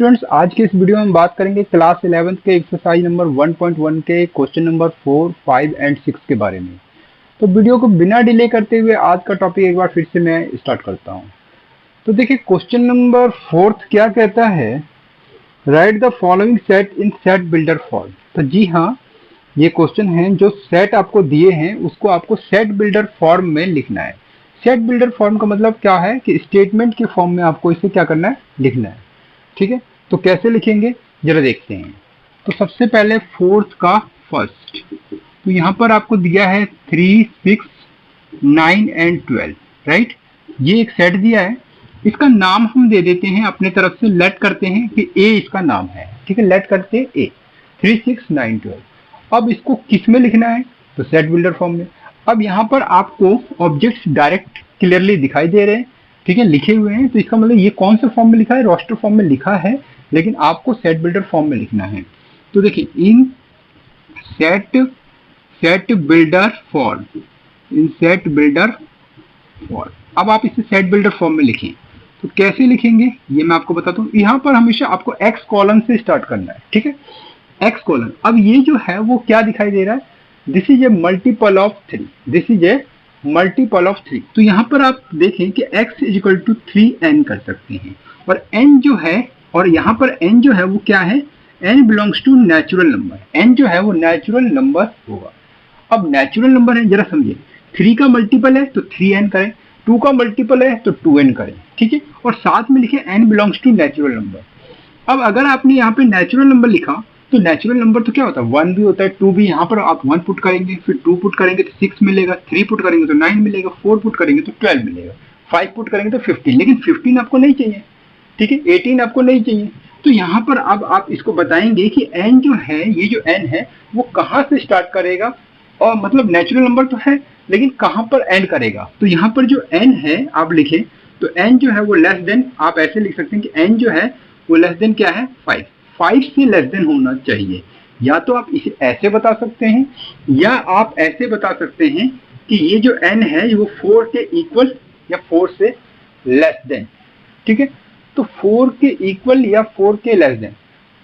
Students, आज के इस वीडियो में हम बात करेंगे क्लास 11th के एक्सरसाइज नंबर 1.1 के क्वेश्चन नंबर 4, 5 एंड 6 के बारे में। तो वीडियो को बिना डिले करते हुए आज का टॉपिक एक बार फिर से मैं स्टार्ट करता हूं। तो देखिए, क्वेश्चन नंबर 4 क्या कहता है, right the following set in set builder form. तो जी हाँ, ये क्वेश्चन है, जो सेट आपको दिए हैं उसको आपको सेट बिल्डर फॉर्म में लिखना है। सेट बिल्डर फॉर्म का मतलब क्या है कि स्टेटमेंट के फॉर्म में आपको इसे क्या करना है, लिखना है। ठीक है, तो कैसे लिखेंगे जरा देखते हैं। तो सबसे पहले फोर्थ का फर्स्ट, तो यहाँ पर आपको दिया है 3, 6, 9 एंड 12, राइट। ये एक सेट दिया है, इसका नाम हम दे देते हैं अपने तरफ से, लेट करते हैं कि ए इसका नाम है। ठीक है, लेट करते हैं ए, 3, 6, 9, 12। अब इसको किस में लिखना है, तो सेट बिल्डर फॉर्म में। अब यहाँ पर आपको ऑब्जेक्ट्स डायरेक्ट क्लियरली दिखाई दे रहे हैं, ठीक है, लिखे हुए हैं। तो इसका मतलब ये कौन से फॉर्म में लिखा है, रोस्टर फॉर्म में लिखा है, लेकिन आपको सेट बिल्डर फॉर्म में लिखना है। तो देखिए, इन सेट बिल्डर फॉर्म, इन सेट बिल्डर फॉर्म। अब आप इसे सेट बिल्डर फॉर्म में लिखें, तो कैसे लिखेंगे ये मैं आपको बताता हूँ। यहाँ पर हमेशा आपको एक्स कॉलन से स्टार्ट करना है, ठीक है, एक्स कॉलन। अब ये जो है वो क्या दिखाई दे रहा है, this is a multiple of 3, this is a multiple of 3। तो यहाँ पर आप देखें कि x is equal to 3n कर सकते हैं, और n जो है, और यहाँ पर n जो है वो क्या है, n belongs to natural number. n जो है वो नेचुरल नंबर होगा। अब नेचुरल नंबर है, जरा समझिए, 3 का मल्टीपल है तो 3n करें, 2 का मल्टीपल है तो 2n करें, ठीक है, और साथ में लिखे n belongs to natural number. अब अगर आपने यहाँ पे नेचुरल नंबर लिखा, तो नेचुरल नंबर तो क्या होता है, 1 भी होता है, 2 भी। यहाँ पर आप 1 पुट करेंगे, फिर 2 पुट करेंगे तो 6 मिलेगा, 3 पुट करेंगे तो 9 मिलेगा, 4 पुट करेंगे तो 12 मिलेगा, 5 पुट करेंगे तो 15। लेकिन 15 आपको नहीं चाहिए, ठीक है, 18 आपको नहीं चाहिए। तो यहाँ पर अब आप इसको बताएंगे कि n जो है, ये जो n है वो कहाँ से स्टार्ट करेगा, और मतलब नेचुरल नंबर तो है लेकिन कहाँ पर एंड करेगा। तो यहाँ पर जो n है आप लिखें, तो n जो है वो लेस देन, आप ऐसे लिख सकते हैं कि n जो है वो लेस देन क्या है, 5 से लेस देन होना चाहिए। या तो आप इसे ऐसे बता सकते हैं, या आप ऐसे बता सकते हैं कि ये जो n है वो 4 के इक्वल या 4 से लेस देन, ठीक है। तो 4 के इक्वल या 4 के लेस देन,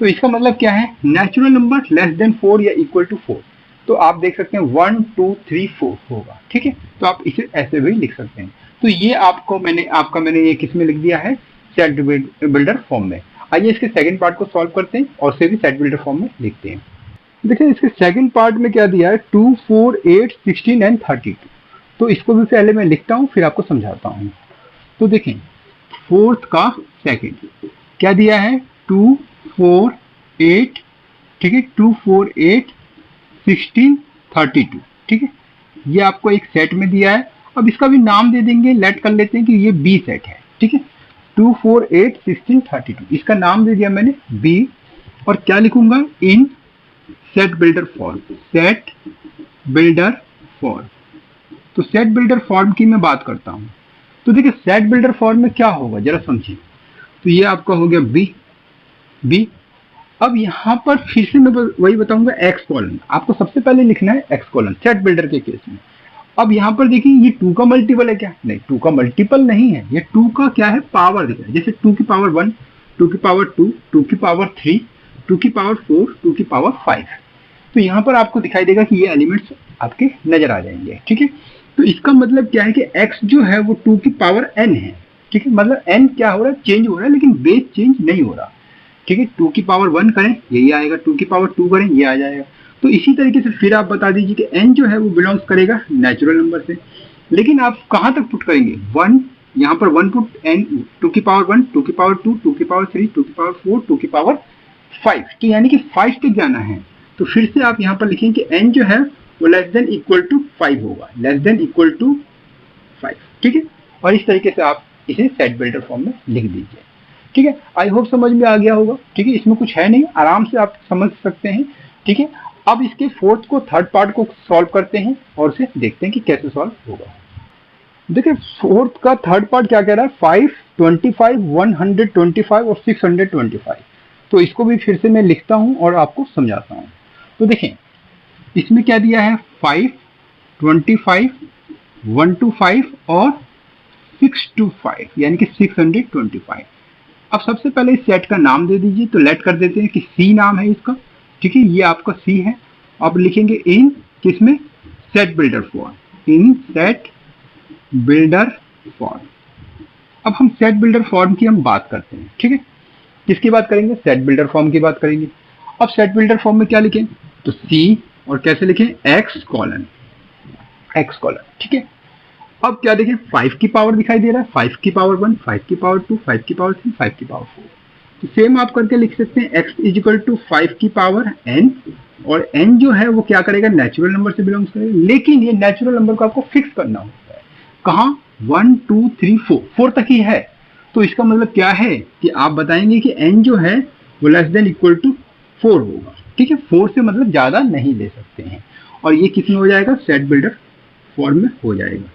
तो इसका मतलब क्या है, नेचुरल नंबर लेस देन 4 या इक्वल टू 4। तो आप देख सकते हैं 1, 2, 3, 4 होगा, ठीक है। तो आप इसे ऐसे भी लिख सकते हैं। तो ये मैंने ये किस में लिख दिया है, सेट बिल्डर फॉर्म में। आइए इसके सेकंड पार्ट को सॉल्व करते हैं और उसे भी सेट बिल्डर फॉर्म में लिखते हैं। देखिए, इसके सेकंड पार्ट में क्या दिया है, 2, 4, 8, 16 एंड 32। तो इसको भी पहले मैं लिखता हूँ, फिर आपको समझाता हूँ। तो देखें, फोर्थ का सेकंड क्या दिया है, 2, 4, 8, ठीक है, 2, 4, 8, 16, 32, ठीक है। ये आपको एक सेट में दिया है। अब इसका भी नाम दे देंगे, लेट कर लेते हैं कि ये बी सेट है, ठीक है, 2, 4, 8, 16, 32, इसका नाम दे दिया मैंने बी। और क्या लिखूंगा, इन set builder form, set builder form. तो सेट बिल्डर फॉर्म की मैं बात करता हूं। तो देखिए, सेट बिल्डर फॉर्म में क्या होगा जरा समझिए। तो ये आपका हो गया बी। अब यहां पर फिर से मैं वही बताऊंगा, एक्स कॉलन आपको सबसे पहले लिखना है, एक्स कॉलन सेट बिल्डर के केस में। अब यहाँ पर देखिए, ये 2 का मल्टीपल है क्या, नहीं, 2 का मल्टीपल नहीं है, ये 2 का क्या है, पावर दिख रहा है। जैसे 2 की पावर 1, 2 की पावर 2, 2 की पावर 3, 2 की पावर 4, 2 की पावर 5। तो यहाँ पर आपको दिखाई देगा कि ये एलिमेंट्स आपके नजर आ जाएंगे, ठीक है। तो इसका मतलब क्या है कि x जो है वो 2 की पावर n है, ठीक है, मतलब n क्या हो रहा है, चेंज हो रहा है, लेकिन बेस चेंज नहीं हो रहा, ठीक है। 2 की पावर 1 करें यही आएगा, 2 की पावर 2 करें ये आ जाएगा। तो इसी तरीके से फिर आप बता दीजिए कि n जो है वो बिलोंग्स करेगा नेचुरल नंबर से, लेकिन आप कहाँ तक पुट करेंगे, 1, यहाँ पर 1 पुट, n 2 की पावर 1, 2 की पावर 2, 2 की पावर 3, 2 की पावर 4, 2 की पावर 5, तो यानी कि 5 तक जाना है। तो फिर से आप यहाँ पर लिखें कि n जो है वो लेस देन इक्वल टू 5 होगा, लेस देन इक्वल टू 5, ठीक है। और इस तरीके से आप इसे सेट बिल्डर फॉर्म में लिख दीजिए, ठीक है। आई होप समझ में आ गया होगा, ठीक है, इसमें कुछ है नहीं, आराम से आप समझ सकते हैं, ठीक है। अब इसके फोर्थ को, थर्ड पार्ट को सॉल्व करते हैं और उसे देखते हैं कि कैसे सॉल्व होगा। देखिए, फोर्थ का थर्ड पार्ट क्या कह रहा है, 5, 25, 125 और 625। तो इसको भी फिर से मैं लिखता हूं और आपको समझाता हूं। तो देखें, इसमें क्या दिया है, 5, 25, 125 और 625, यानी कि 625। अब सबसे पहले इस सेट का नाम दे दीजिए, तो लेट कर देते हैं कि सी नाम है इसका, ठीक है, ये आपका सी है। अब लिखेंगे इन किसमें, सेट बिल्डर फॉर्म, इन सेट बिल्डर फॉर्म। अब हम सेट बिल्डर फॉर्म की हम बात करते हैं, ठीक है, किसकी बात करेंगे, सेट बिल्डर फॉर्म की बात करेंगे। अब सेट बिल्डर फॉर्म में क्या लिखें, तो सी और कैसे लिखें, एक्स कॉलन, ठीक है। अब क्या देखें, 5 की पावर दिखाई दे रहा है, 5 की पावर 1, 5 की पावर 2, 5 की पावर 3, 5 की पावर 4। तो सेम आप करके लिख सकते हैं x इज इक्वल टू 5 की पावर n, और n जो है वो क्या करेगा, नेचुरल नंबर से बिलोंग्स करेगा, लेकिन ये नेचुरल नंबर को आपको फिक्स करना होता है, कहाँ, 1 2 3 4 तक ही है। तो इसका मतलब क्या है कि आप बताएंगे कि n जो है वो लेस देन इक्वल टू 4 होगा, ठीक है, 4 से मतलब ज्यादा नहीं ले सकते हैं, और ये किसमें हो जाएगा, सेट बिल्डर फॉर्म में हो जाएगा।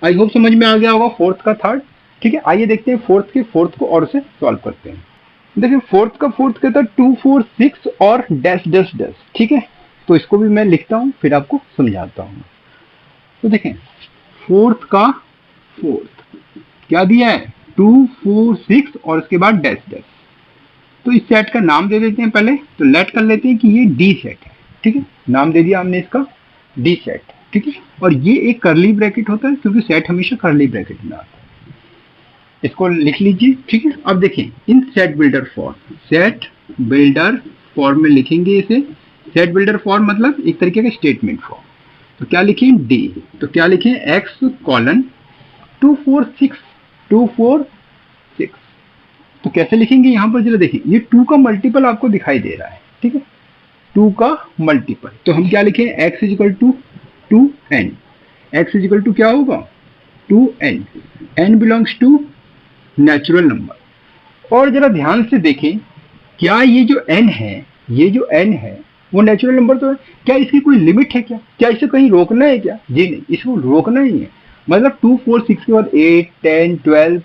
आई होप समझ में आ गया होगा फोर्थ का थर्ड, ठीक है। आइए देखते हैं फोर्थ को और से सॉल्व करते हैं। देखिए फोर्थ कहता है 2 4 6 और डैश डैश डैश, ठीक है, तो इसको भी मैं लिखता हूं फिर आपको समझाता हूं। तो देखें फोर्थ क्या दिया है, 2 4 6 और उसके बाद डैश डैश। तो इस सेट का नाम दे देते हैं पहले, तो लेट कर लेते हैं कि ये डी सेट है, ठीक है, नाम दे दिया हमने इसका डी सेट, ठीक है, और ये एक करली ब्रैकेट होता है क्योंकि सेट हमेशा करली ब्रैकेट में आता है, इसको लिख लीजिए, ठीक है। अब देखें इन सेट बिल्डर फॉर्म में लिखेंगे इसे, सेट बिल्डर फॉर्म मतलब एक तरीके का स्टेटमेंट फॉर्म। तो क्या लिखें, डी, तो क्या लिखें, एक्स कॉलन 2 4 6, तो कैसे लिखेंगे, यहां पर जरा देखिए, ये 2 का मल्टीपल आपको दिखाई दे रहा है, ठीक है, 2 का मल्टीपल, तो हम क्या लिखें, x is equal to 2n, x is equal to क्या होगा, 2n, n belongs to natural number. और जरा ध्यान से देखें, क्या ये जो n है वो नेचुरल नंबर तो है, क्या इसकी कोई लिमिट है, क्या इसे कहीं रोकना है क्या, जी नहीं, इसको रोकना ही है, मतलब 2 4 6 के बाद 8 10 12,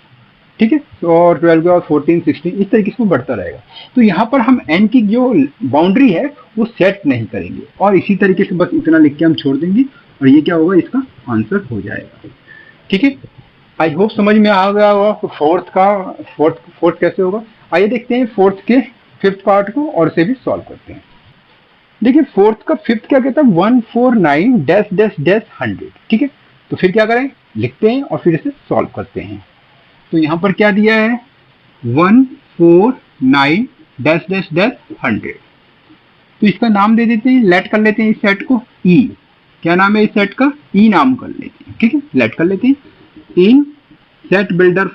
ठीक है, और 12 के बाद 14 16 इस तरीके से बढ़ता रहेगा। तो यहाँ पर हम n की जो बाउंड्री है वो सेट नहीं करेंगे, और इसी तरीके से बस इतना लिख के हम छोड़ देंगे, और ये क्या होगा, इसका आंसर हो जाएगा, ठीक है। आई होप समझ में आ गया होगा फोर्थ कैसे होगा। आइए देखते हैं फोर्थ के फिफ्थ पार्ट को और से भी सॉल्व करते हैं। देखिए फोर्थ का फिफ्थ क्या कहता है, 149 डैश डैश डैश 100, ठीक है, तो फिर क्या करें, लिखते हैं और फिर इसे सॉल्व करते हैं। तो यहाँ पर क्या दिया है, 149 डैश डैश डैश 100, तो इसका नाम दे देते हैं, लेट कर लेते हैं इस सेट को ई, क्या नाम है इस सेट का, ई नाम कर लेते हैं, ठीक है, लेट कर लेते हैं इन सेट बिल्डर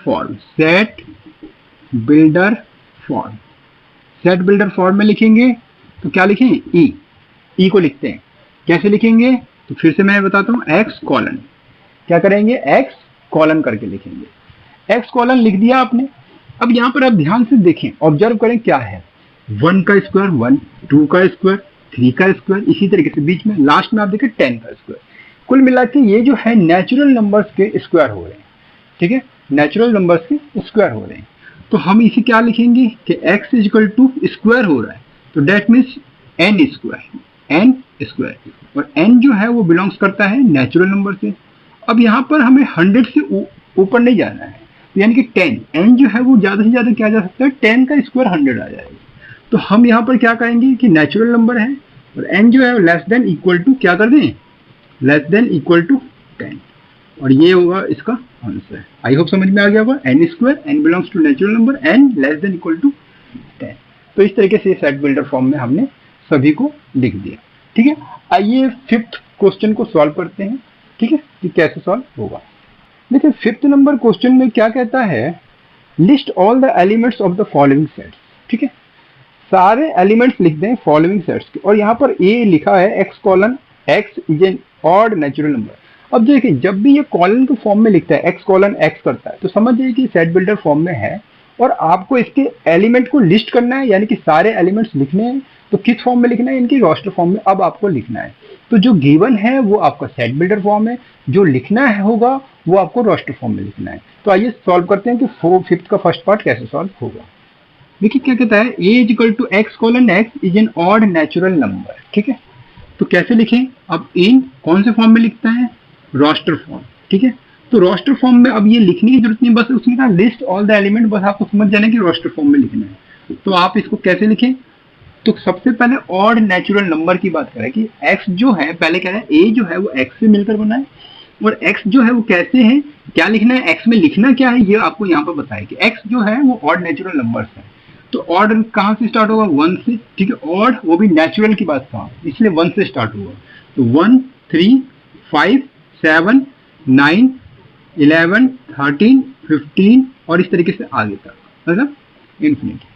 फॉर्म में लिखेंगे, तो क्या लिखें, ई को लिखते हैं, कैसे लिखेंगे, तो फिर से मैं बताता हूं, एक्स कॉलन, क्या करेंगे, एक्स कॉलन करके लिखेंगे, एक्स कॉलन लिख दिया आपने। अब यहां पर आप ध्यान से देखें, ऑब्जर्व करें क्या है, 1 का स्क्वायर 1, 2 का स्क्वायर 3 का स्क्वायर, इसी तरीके से बीच में लास्ट में आप देखें 10 का स्क्वायर, कुल मिला के ये जो है नेचुरल नंबर्स के स्क्वायर हो रहे हैं, ठीक है, नेचुरल नंबर्स के स्क्वायर हो रहे हैं। तो हम इसे क्या लिखेंगे कि x is equal to square हो रहा है, तो डेट मीन्स n स्क्वायर, और n जो है वो बिलोंग्स करता है नेचुरल नंबर से। अब यहाँ पर हमें 100 से ऊपर नहीं जाना है, यानी कि 10, n जो है वो ज्यादा से ज्यादा क्या जा सकता है, 10 का स्क्वायर 100 आ जाएगा। तो हम यहाँ पर क्या करेंगे कि नेचुरल नंबर है और n जो है लेस देन इक्वल टू क्या कर दें, लेस देन इक्वल टू 10, और ये होगा इसका आंसर। आई होप समझ में आ गया होगा, n square, n belongs to natural number, n less than equal to 10। तो इस तरीके से सेट बिल्डर फॉर्म में हमने सभी को लिख दिया, ठीक है। आइए फिफ्थ क्वेश्चन को सॉल्व करते हैं, ठीक है, कि कैसे सॉल्व होगा। देखिए फिफ्थ नंबर क्वेश्चन में क्या कहता है, list all the elements of the following sets, ठीक है, सारे एलिमेंट्स लिख दें फॉलोइंग सेट्स के, और यहाँ पर ए लिखा है x colon x is an odd natural number. अब देखिए जब भी ये कॉलन के फॉर्म में लिखता है x कॉलन x करता है, तो समझ जाइए कि सेट बिल्डर फॉर्म में है, और आपको इसके एलिमेंट को लिस्ट करना है, यानी कि सारे एलिमेंट्स लिखने हैं। तो किस फॉर्म में लिखना है, इनकी रोस्टर फॉर्म में अब आपको लिखना है। तो जो गिवन है वो आपका सेट बिल्डर फॉर्म है, जो लिखना है होगा वो आपको रोस्टर फॉर्म में लिखना है। तो आइए सॉल्व करते हैं कि फिफ्थ का फर्स्ट पार्ट कैसे सॉल्व होगा। देखिए क्या कहता है, a is equal to x colon x is an odd natural number, ठीक है, तो कैसे लिखें, अब इन कौन से फॉर्म में लिखता है, रोस्टर फॉर्म, ठीक है, तो रोस्टर फॉर्म में अब ये लिखने की जरूरत नहीं, बस उसमें कहा लिस्ट ऑल द एलिमेंट, बस आपको समझ जाना कि रोस्टर फॉर्म में लिखना है। तो आप इसको कैसे लिखें, तो सबसे पहले ऑड नेचुरल नंबर की बात करें कि x जो है, पहले कह रहे हैं a जो है वो x से मिलकर बना है, और x जो है वो कैसे है, क्या लिखना है, x में लिखना क्या है ये आपको यहाँ पर बताया कि x जो है वो ऑड नेचुरल नंबर्स है। तो ऑड कहाँ से स्टार्ट होगा, 1 से, ठीक है, ऑड वो भी नेचुरल की बात कहा, इसलिए 1 से स्टार्ट होगा। तो 1 3 5 7 9 11 13 15 और इस तरीके से आगे तक, मतलब इन्फिनिटी।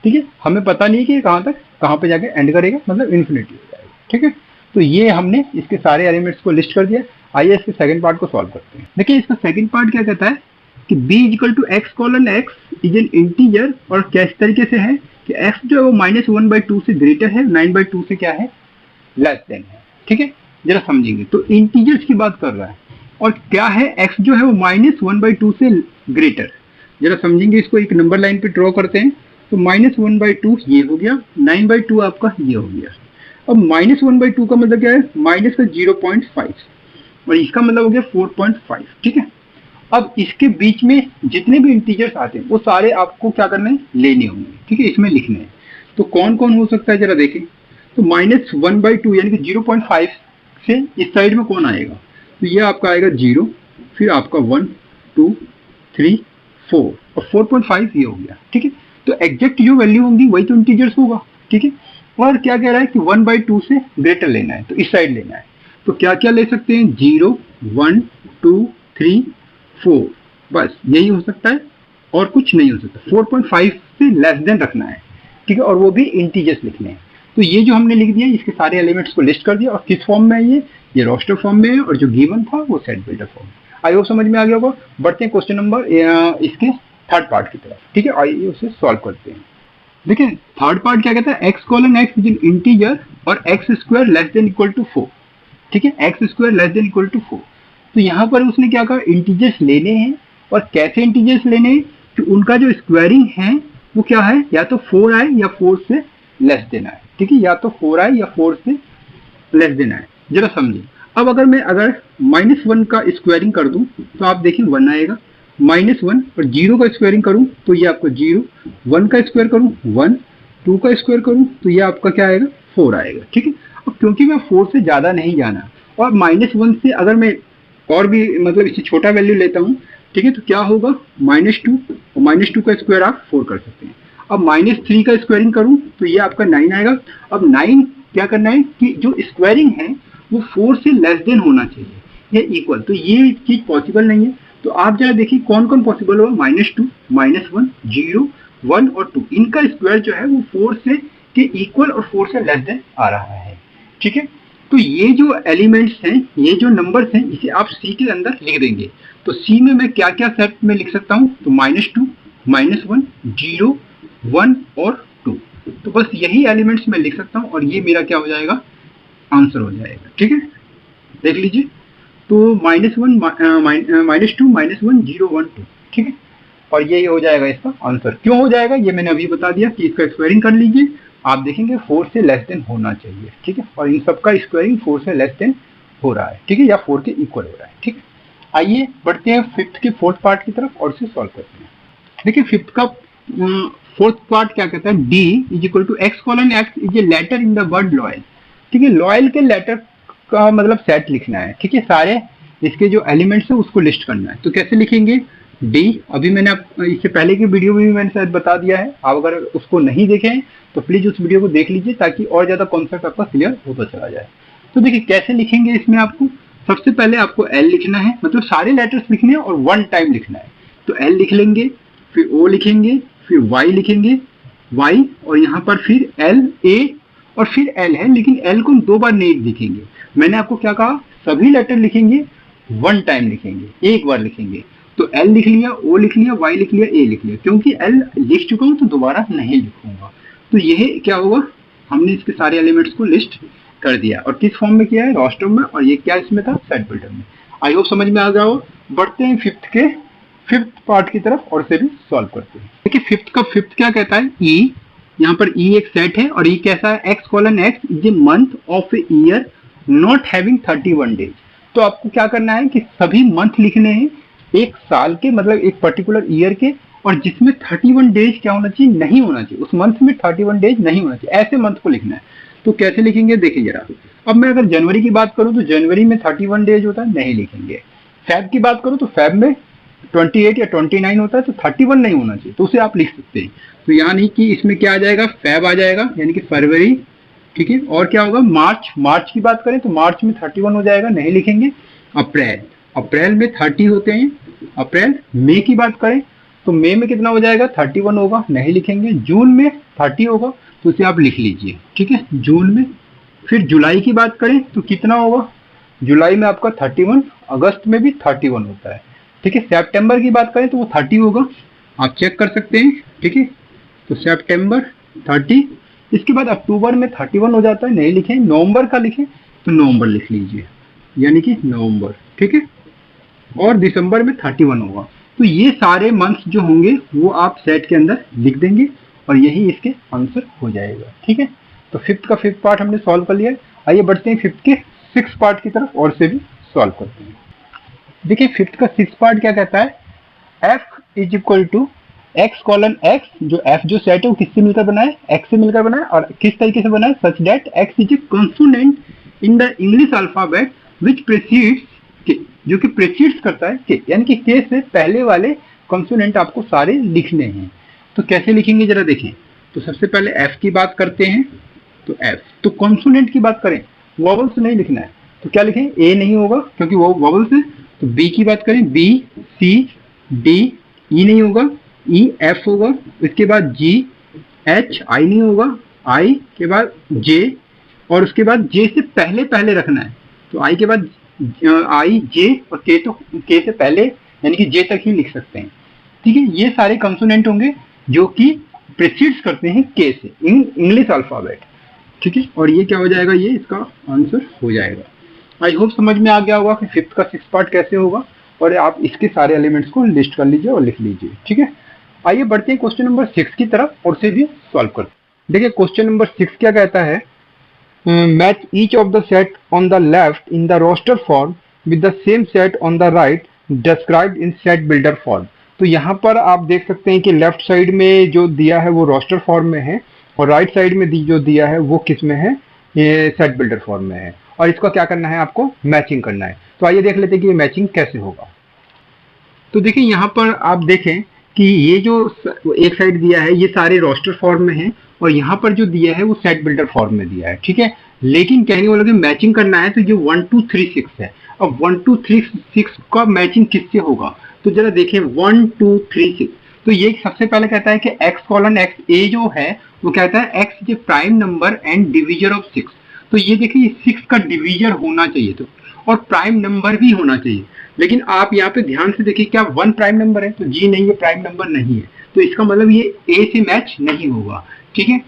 ठीक है, हमें पता नहीं कि कहाँ तक, कहाँ पे जाके एंड करेगा, मतलब इन्फिनिटी हो जाएगा। ठीक है, तो ये हमने इसके सारे एलिमेंट्स को लिस्ट कर दिया। आइए इसके सेकंड पार्ट को सॉल्व करते हैं। देखिए इसका सेकंड पार्ट क्या कहता है कि b equal to x colon x is an integer, और किस तरीके से है कि x जो है वो -1/2 से ग्रेटर है, 9/2 से क्या है, लेस देन है। ठीक है, जरा समझेंगे, तो इंटीजर्स की बात कर रहा है और क्या है, x जो है वो -1/2 से ग्रेटर। जरा समझेंगे, इसको एक नंबर लाइन पे ड्रॉ करते हैं। तो -1/2 ये हो गया, 9/2 आपका ये हो गया। अब -1/2 का मतलब क्या है, माइनस का 0.5 और इसका मतलब हो गया 4.5। ठीक है, अब इसके बीच में जितने भी इंटीजर्स आते हैं वो सारे आपको क्या करने हैं, लेने होंगे। ठीक है, इसमें लिखने हैं। तो कौन कौन हो सकता है जरा देखें। तो -1/2 यानी कि 0.5 से इस साइड में कौन आएगा, तो ये आपका आएगा 0, फिर आपका 1 2 3 4 और 4.5 ये हो गया। ठीक है, तो एग्जैक्ट जो वैल्यू होंगी वही तो इंटीजर्स होगा। ठीक है, और क्या कह रहा है कि 1/2 से ग्रेटर लेना है, तो इस साइड लेना है। तो क्या क्या ले सकते हैं, 0 1 2 3 4, बस यही हो सकता है और कुछ नहीं हो सकता। 4.5 से लेस देन रखना है। ठीक है, और वो भी इंटीजर्स लिखने हैं। तो ये जो हमने लिख दिया, इसके सारे एलिमेंट्स को लिस्ट कर दिया, और किस फॉर्म में है ये रोस्टर फॉर्म में है, और जो गिवन था वो सेट बिल्डर फॉर्म में। आई होप समझ में आ गया होगा। बढ़ते हैं क्वेश्चन नंबर इसके थर्ड पार्ट की तरफ। ठीक है, आइए उसे सॉल्व करते हैं। देखिए थर्ड पार्ट क्या कहता है, x colon x is an integer और x square less than equal to 4। ठीक है, x square less than equal to 4। तो यहाँ पर उसने क्या कहा, इंटीजर्स लेने हैं, और कैसे इंटीजर्स लेने हैं कि उनका जो स्क्वायरिंग है वो क्या है, या तो 4 आए या 4 से लेस देन आए। ठीक है, या तो 4 आए या 4 से लेस देन आए। जरा समझिए, अब अगर मैं -1 का स्क्वायरिंग कर दूं तो आप देखिए 1 आएगा, -1 और 0 का स्क्वायरिंग करूं तो ये आपका 0, 1 का स्क्वायर करूं 1, 2 का स्क्वायर करूं तो ये आपका क्या आएगा, 4 आएगा। ठीक है, अब क्योंकि मैं 4 से ज़्यादा नहीं जाना, और -1 से अगर मैं और भी मतलब इससे छोटा वैल्यू लेता हूँ, ठीक है, तो क्या होगा, -2, और -2 का स्क्वायर आप 4 कर सकते हैं। अब -3 का स्क्वायरिंग करूं तो ये आपका 9 आएगा। अब 9 क्या करना है कि जो स्क्वायरिंग है वो 4 से लेस देन होना चाहिए, ये इक्वल, तो ये चीज पॉसिबल नहीं है। तो आप जरा देखिए कौन कौन पॉसिबल होगा, -2 -1 0 1 और 2, इनका स्क्वायर जो है वो 4 से के इक्वल और 4 से लेस देन आ रहा है। ठीक है, तो ये जो एलिमेंट्स हैं, ये जो नंबर्स हैं, इसे आप सी के अंदर लिख देंगे। तो सी में मैं क्या क्या सेट में लिख सकता हूँ, तो -2 -1 0 1 और 2, तो बस यही एलिमेंट्स मैं लिख सकता हूँ, और ये मेरा क्या हो जाएगा, आंसर हो जाएगा। ठीक है, देख लीजिए, तो -1 -2 -1 0 1 2, ठीक है, और ये हो जाएगा इसका आंसर। क्यों हो जाएगा ये मैंने अभी बता दिया कि इसका स्क्वायरिंग कर लीजिए, आप देखेंगे 4 से लेस देन होना चाहिए। ठीक है, और इन सबका स्क्वायरिंग 4 से लेस देन हो रहा है। ठीक है, या 4 के इक्वल हो रहा है। ठीक है, आइए बढ़ते हैं फिफ्थ के फोर्थ पार्ट की तरफ और इसे सॉल्व करते हैं। देखिए फिफ्थ का फोर्थ पार्ट क्या कहता है, D is equal to x colon x is a letter in the word loyal. ठीक है, लॉयल के लेटर का मतलब सेट लिखना है। ठीक है, सारे इसके जो एलिमेंट्स है उसको लिस्ट करना है। तो कैसे लिखेंगे, डी, अभी मैंने इससे पहले की वीडियो में भी मैंने शायद बता दिया है, आप अगर उसको नहीं देखें तो प्लीज उस वीडियो को देख लीजिए ताकि और ज्यादा कॉन्सेप्ट आपका क्लियर होता चला जाए। तो देखिए कैसे लिखेंगे, इसमें आपको सबसे पहले आपको एल लिखना है, मतलब सारे लेटर्स लिखने हैं और 1 टाइम लिखना है। तो एल लिख लेंगे, फिर ओ लिखेंगे, फिर वाई लिखेंगे, वाई, और यहाँ पर फिर एल ए और फिर एल है, लेकिन एल को हम 2 बार नहीं लिखेंगे। मैंने आपको क्या कहा, सभी लेटर लिखेंगे 1 टाइम लिखेंगे, एक बार लिखेंगे। तो एल लिख लिया, ओ लिख लिया, वाई लिख लिया, ए लिख लिया, क्योंकि एल लिख चुका हूं तो दोबारा नहीं लिखूंगा। तो यह क्या होगा, हमने इसके सारे एलिमेंट्स को लिस्ट कर दिया, और किस फॉर्म में किया है, रोस्टर में, और ये क्या इसमें था, सेट बिल्डर में। आई होप समझ में आ गया हो। बढ़ते हैं फिफ्थ पार्ट की तरफ और इसे भी सॉल्व करते हैं। देखिए फिफ्थ क्या कहता है, ई, यहाँ पर ई एक सेट है, और ई कैसा है, x colon x is a month of a year not having 31 days. तो आपको क्या करना है कि सभी मंथ लिखने हैं एक साल के, मतलब एक पर्टिकुलर ईयर के, और जिसमें 31 डेज क्या होना चाहिए, नहीं होना चाहिए, उस मंथ में 31 डेज नहीं होना चाहिए, ऐसे मंथ को लिखना है। तो कैसे लिखेंगे देखिए जरा। अब मैं अगर जनवरी की बात करूं तो जनवरी में 31 डेज होता है, नहीं लिखेंगे। फेब की बात करूं तो फेब में 28 या 29 होता है, तो 31 नहीं होना चाहिए, तो उसे आप लिख सकते हैं। तो यानी कि इसमें क्या आ जाएगा, फेब आ जाएगा, यानी कि फरवरी, ठीक है। और क्या होगा, मार्च, मार्च की बात करें तो मार्च में 31 हो जाएगा, नहीं लिखेंगे। अप्रैल, अप्रैल में 30 होते हैं, अप्रैल। मई की बात करें तो मई में कितना हो जाएगा, 31 होगा, नहीं लिखेंगे। जून में 30 होगा, तो उसे आप लिख लीजिए, ठीक है, जून में। फिर जुलाई की बात करें तो कितना होगा, जुलाई में आपका 31, अगस्त में भी 31 होता है, ठीक है। सितंबर की बात करें तो वो 30 होगा, आप चेक कर सकते हैं, ठीक है। तो सितंबर 30, इसके बाद अक्टूबर में 31 हो जाता है, नहीं लिखें। नवंबर का लिखें तो नवंबर लिख लीजिए, यानी कि नवंबर, ठीक है। और दिसंबर में 31 होगा। तो ये सारे मंथ्स जो होंगे वो आप सेट के अंदर लिख देंगे और यही इसके आंसर हो जाएगा, ठीक है। तो फिफ्थ का फिफ्थ पार्ट हमने सॉल्व कर लिया। आइए बढ़ते हैं फिफ्थ के सिक्स पार्ट की तरफ और से भी सॉल्व करते हैं। देखिए फिफ्थ का सिक्स पार्ट क्या कहता है, F is equal to x colon x, जो एफ जो सेट है वो किससे मिलकर बना है, एक्स से मिलकर बना है। और किस तरीके से बना है, such that x is A consonant in the English alphabet which precedes के, जो कि प्रीसीड्स करता है के, यानी कि के से पहले वाले कॉन्सोनेंट आपको सारे लिखने हैं। तो कैसे लिखेंगे जरा देखें। तो सबसे पहले एफ की बात करते हैं, तो एफ, तो कॉन्सोनेंट की बात करें, वॉवल्स नहीं लिखना है, तो क्या लिखें, ए नहीं होगा क्योंकि वो वॉवल्स है। तो बी की बात करें, बी, सी, डी, ई नहीं होगा, ई, एफ होगा। इसके बाद जी, एच, आई नहीं होगा, आई के बाद जे, और उसके बाद जे से पहले पहले रखना है, तो आई के बाद आई, जे, और के, तो के से पहले यानी कि जे तक ही लिख सकते हैं, ठीक है। ये सारे कंसोनेंट होंगे जो कि प्रीसीड्स करते हैं के से, इंग्लिश अल्फाबेट, ठीक है। और ये क्या हो जाएगा, ये इसका आंसर हो जाएगा। आई होप समझ में आ गया होगा कि फिफ्थ का सिक्स पार्ट कैसे होगा, और आप इसके सारे एलिमेंट्स को लिस्ट कर लीजिए और लिख लीजिए, ठीक है। आइए बढ़ते हैं क्वेश्चन नंबर 6 की तरफ और से भी सॉल्व करते हैं। देखिए क्वेश्चन नंबर 6 क्या कहता है, match each of the set on the left in the roster form with the same set on the right described in set builder form. तो यहाँ पर आप देख सकते हैं कि लेफ्ट साइड में जो दिया है वो रोस्टर फॉर्म में है, और राइट साइड में जो दिया है वो किस में है, ये सेट बिल्डर फॉर्म में है, और इसका क्या करना है, आपको मैचिंग करना है। तो आइए देख लेते हैं कि ये मैचिंग कैसे होगा। तो देखिए यहाँ पर आप देखें कि ये जो एक साइड दिया है ये सारे रोस्टर फॉर्म में है, और यहाँ पर जो दिया है वो सेट बिल्डर फॉर्म में दिया है, ठीक है। लेकिन कहने वाला कि मैचिंग करना है तो ये 1 2 3 6 है। अब 1 2 3 6 का मैचिंग किससे होगा, तो जरा देखें 1 2 3 6। तो ये सबसे पहले कहता है कि एक्स कॉलन एक्स, ए जो है वो कहता है x is A prime number and divisor of 6। तो ये देखिए 6 का डिविजर होना चाहिए, तो और प्राइम नंबर भी होना चाहिए। लेकिन आप यहाँ पे ध्यान से देखिए, क्या 1 प्राइम नंबर है, तो जी नहीं, ये प्राइम नंबर नहीं है, तो इसका मतलब ये ए से मैच नहीं होगा, ठीक है।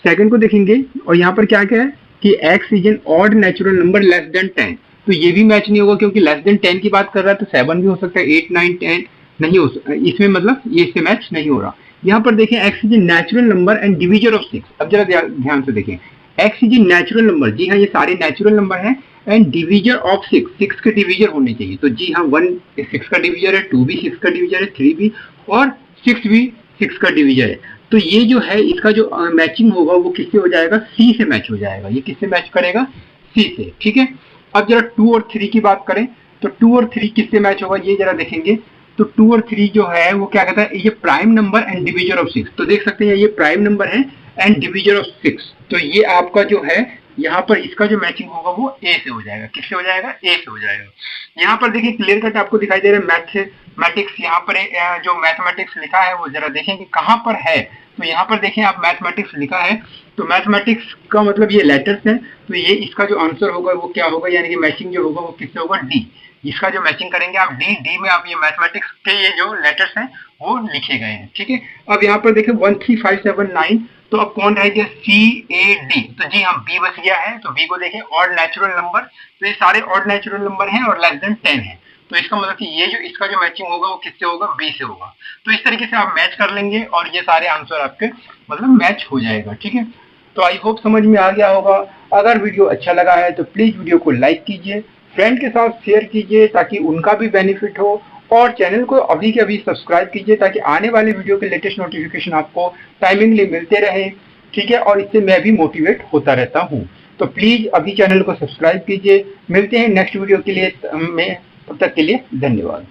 सेकंड को देखेंगे, और यहाँ पर क्या क्या है कि x is an odd natural number less than 10, तो ये भी मैच नहीं होगा क्योंकि लेस देन 10 की बात कर रहा है, तो 7 भी हो सकता है, 8 9 10 नहीं हो सकता इसमें, मतलब ये इससे मैच नहीं हो रहा। यहाँ पर देखें x is a natural number and divisor of 6। अब जरा ध्यान से देखें, x is a natural number, जी हाँ ये सारे नेचुरल नंबर हैं, एंड डिविजर ऑफ 6, 6 के डिविजर होने चाहिए। तो जी हाँ 1 6 का डिविजर है, 2 भी 6 का डिविजर है, 3 भी, और 6 भी 6 का डिविजर है। तो ये जो है इसका जो मैचिंग होगा वो किससे हो जाएगा, सी से मैच हो जाएगा। ये किससे मैच करेगा, सी से, ठीक है। अब जरा 2 और 3 की बात करें तो 2 और 3 किससे मैच होगा, ये जरा देखेंगे। तो 2 और 3 जो है वो क्या कहता है, ये prime number and divisor of 6। तो देख सकते हैं ये प्राइम नंबर है एंड डिविजर ऑफ 6, तो ये आपका जो है यहाँ पर इसका जो मैचिंग होगा वो ए से हो जाएगा। किससे हो जाएगा, ए से हो जाएगा। यहाँ पर देखिए क्लियर कट आपको दिखाई दे रहा है मैथमेटिक्स, यहाँ पर जो मैथमेटिक्स लिखा है वो जरा देखें कि कहाँ पर है। तो यहाँ पर देखें आप मैथमेटिक्स लिखा है, तो मैथमेटिक्स का मतलब ये लेटर्स है, तो ये इसका जो आंसर होगा वो क्या होगा, यानी कि मैचिंग जो होगा वो किससे होगा, डी। इसका जो मैचिंग करेंगे आप डी, डी में आप ये मैथमेटिक्स के ये जो लेटर्स हैं वो लिखे गए हैं, ठीक है। अब यहाँ पर देखें 1 3 5 7 9, तो अब कौन रह गया, सी ए डी, तो जी हाँ बी बच गया है। तो बी को देखें ऑड नेचुरल नंबर, तो ये सारे ऑड नेचुरल नंबर हैं और लेस देन 10 है, तो इसका मतलब कि ये जो इसका जो मैचिंग होगा वो किससे होगा, बी से होगा। तो इस तरीके से आप मैच कर लेंगे और ये सारे आंसर आपके मतलब मैच हो जाएगा, ठीक है। तो आई होप समझ में आ गया होगा। अगर वीडियो अच्छा लगा है तो प्लीज वीडियो को लाइक कीजिए, फ्रेंड के साथ शेयर कीजिए ताकि उनका भी बेनिफिट हो, और चैनल को अभी के अभी सब्सक्राइब कीजिए ताकि आने वाले वीडियो के लेटेस्ट नोटिफिकेशन आपको टाइमिंगली मिलते रहे। ठीक है, और इससे मैं भी मोटिवेट होता रहता हूँ। तो प्लीज अभी चैनल को सब्सक्राइब कीजिए। मिलते हैं नेक्स्ट वीडियो के लिए, तब तक के लिए धन्यवाद।